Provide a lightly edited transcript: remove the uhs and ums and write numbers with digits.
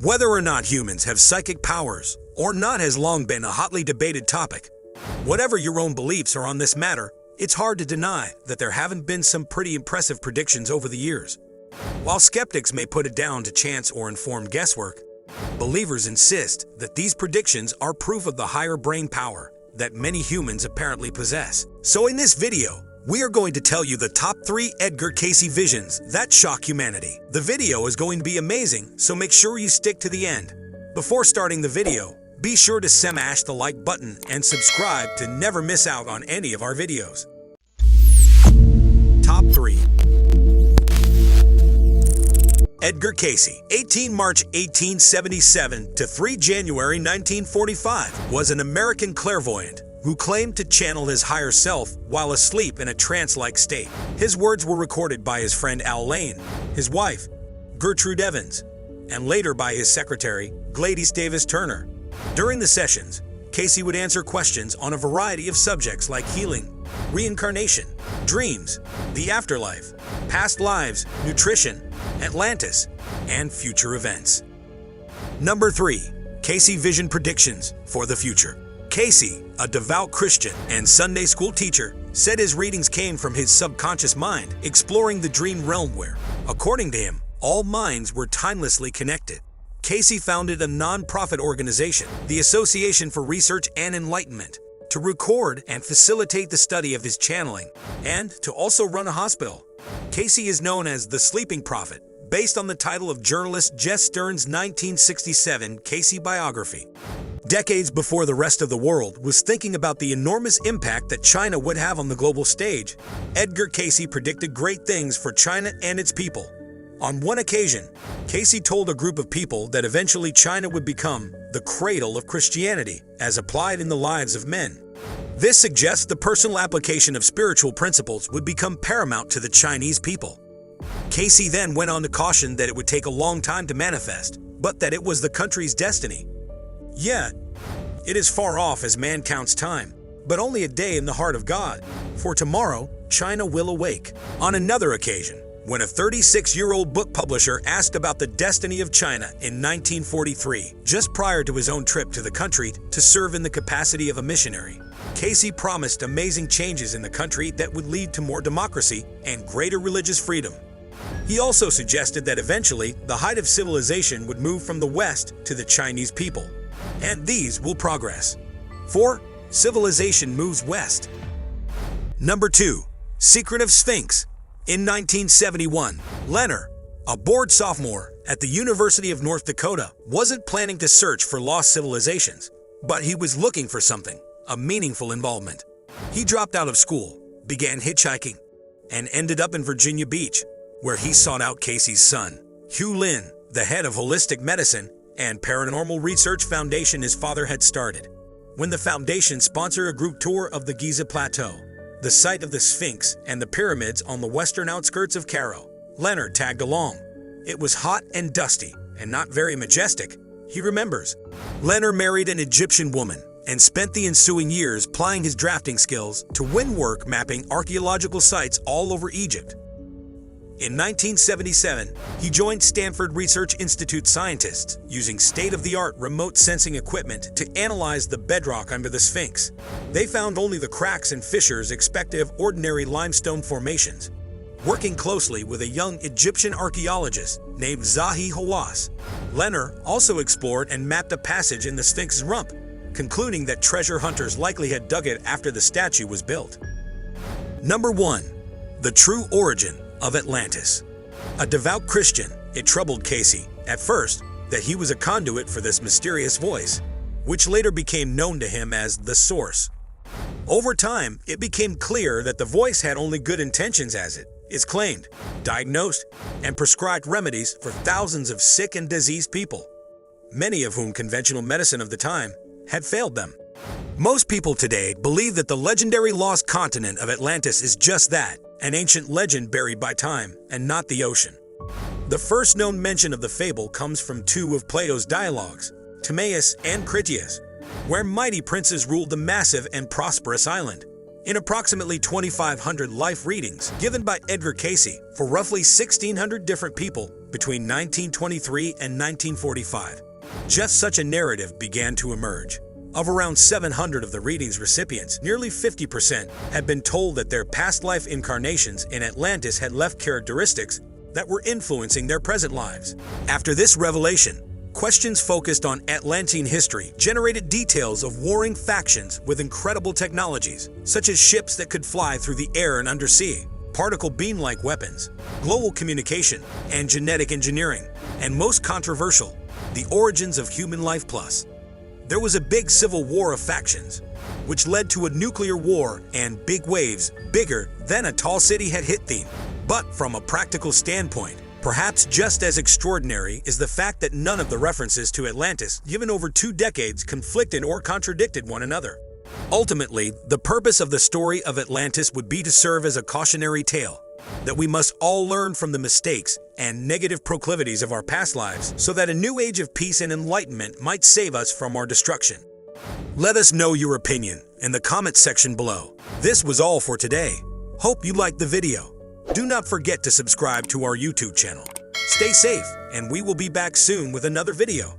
Whether or not humans have psychic powers or not has long been a hotly debated topic. Whatever your own beliefs are on this matter, it's hard to deny that there haven't been some pretty impressive predictions over the years. While skeptics may put it down to chance or informed guesswork, believers insist that these predictions are proof of the higher brain power that many humans apparently possess. So in this video, we are going to tell you the top 3 Edgar Cayce visions that shock humanity. The video is going to be amazing, so make sure you stick to the end. Before starting the video, be sure to smash the like button and subscribe to never miss out on any of our videos. Top 3. Edgar Cayce, 18 March 1877 to 3 January 1945, was an American clairvoyant who claimed to channel his higher self while asleep in a trance-like state. His words were recorded by his friend Al Lane, his wife, Gertrude Evans, and later by his secretary, Gladys Davis Turner. During the sessions, Cayce would answer questions on a variety of subjects like healing, reincarnation, dreams, the afterlife, past lives, nutrition, Atlantis, and future events. Number 3. Cayce Vision Predictions for the Future. Cayce, a devout Christian and Sunday school teacher, said his readings came from his subconscious mind, exploring the dream realm where, according to him, all minds were timelessly connected. Cayce founded a non-profit organization, the Association for Research and Enlightenment, to record and facilitate the study of his channeling, and to also run a hospital. Cayce is known as the Sleeping Prophet, based on the title of journalist Jess Stern's 1967 Cayce biography. Decades before the rest of the world was thinking about the enormous impact that China would have on the global stage, Edgar Cayce predicted great things for China and its people. On one occasion, Cayce told a group of people that eventually China would become the cradle of Christianity, as applied in the lives of men. This suggests the personal application of spiritual principles would become paramount to the Chinese people. Cayce then went on to caution that it would take a long time to manifest, but that it was the country's destiny. Yet, it is far off as man counts time, but only a day in the heart of God, for tomorrow China will awake. On another occasion, when a 36-year-old book publisher asked about the destiny of China in 1943, just prior to his own trip to the country to serve in the capacity of a missionary, Cayce promised amazing changes in the country that would lead to more democracy and greater religious freedom. He also suggested that eventually the height of civilization would move from the West to the Chinese people, and these will progress. For civilization moves west. Number 2. Secret of Sphinx. In 1971, Leonard, a bored sophomore at the University of North Dakota, wasn't planning to search for lost civilizations, but he was looking for something, a meaningful involvement. He dropped out of school, began hitchhiking, and ended up in Virginia Beach, where he sought out Cayce's son, Hugh Lin, the head of holistic medicine and paranormal research foundation his father had started. When the foundation sponsored a group tour of the Giza Plateau, the site of the Sphinx and the pyramids on the western outskirts of Cairo, Leonard tagged along. It was hot and dusty and not very majestic, he remembers. Leonard married an Egyptian woman and spent the ensuing years plying his drafting skills to win work mapping archaeological sites all over Egypt. In 1977, he joined Stanford Research Institute scientists using state-of-the-art remote sensing equipment to analyze the bedrock under the Sphinx. They found only the cracks and fissures expected of ordinary limestone formations. Working closely with a young Egyptian archaeologist named Zahi Hawass, Leonard also explored and mapped a passage in the Sphinx's rump, concluding that treasure hunters likely had dug it after the statue was built. Number 1. The True Origin of Atlantis. A devout Christian, it troubled Cayce, at first, that he was a conduit for this mysterious voice, which later became known to him as the Source. Over time, it became clear that the voice had only good intentions, as it is claimed, diagnosed, and prescribed remedies for thousands of sick and diseased people, many of whom conventional medicine of the time had failed them. Most people today believe that the legendary lost continent of Atlantis is just that, an ancient legend buried by time, and not the ocean. The first known mention of the fable comes from 2 of Plato's dialogues, Timaeus and Critias, where mighty princes ruled the massive and prosperous island. In approximately 2,500 life readings given by Edgar Cayce for roughly 1,600 different people, between 1923 and 1945. Just such a narrative began to emerge. Of around 700 of the reading's recipients, nearly 50% had been told that their past life incarnations in Atlantis had left characteristics that were influencing their present lives. After this revelation, questions focused on Atlantean history generated details of warring factions with incredible technologies, such as ships that could fly through the air and undersea, particle beam-like weapons, global communication, and genetic engineering. And most controversial, the origins of human life plus. There was a big civil war of factions, which led to a nuclear war and big waves bigger than a tall city had hit theme. But from a practical standpoint, perhaps just as extraordinary is the fact that none of the references to Atlantis given over 2 decades conflicted or contradicted one another. Ultimately, the purpose of the story of Atlantis would be to serve as a cautionary tale, that we must all learn from the mistakes and negative proclivities of our past lives so that a new age of peace and enlightenment might save us from our destruction. Let us know your opinion in the comment section below. This was all for today. Hope you liked the video. Do not forget to subscribe to our YouTube channel. Stay safe, and we will be back soon with another video.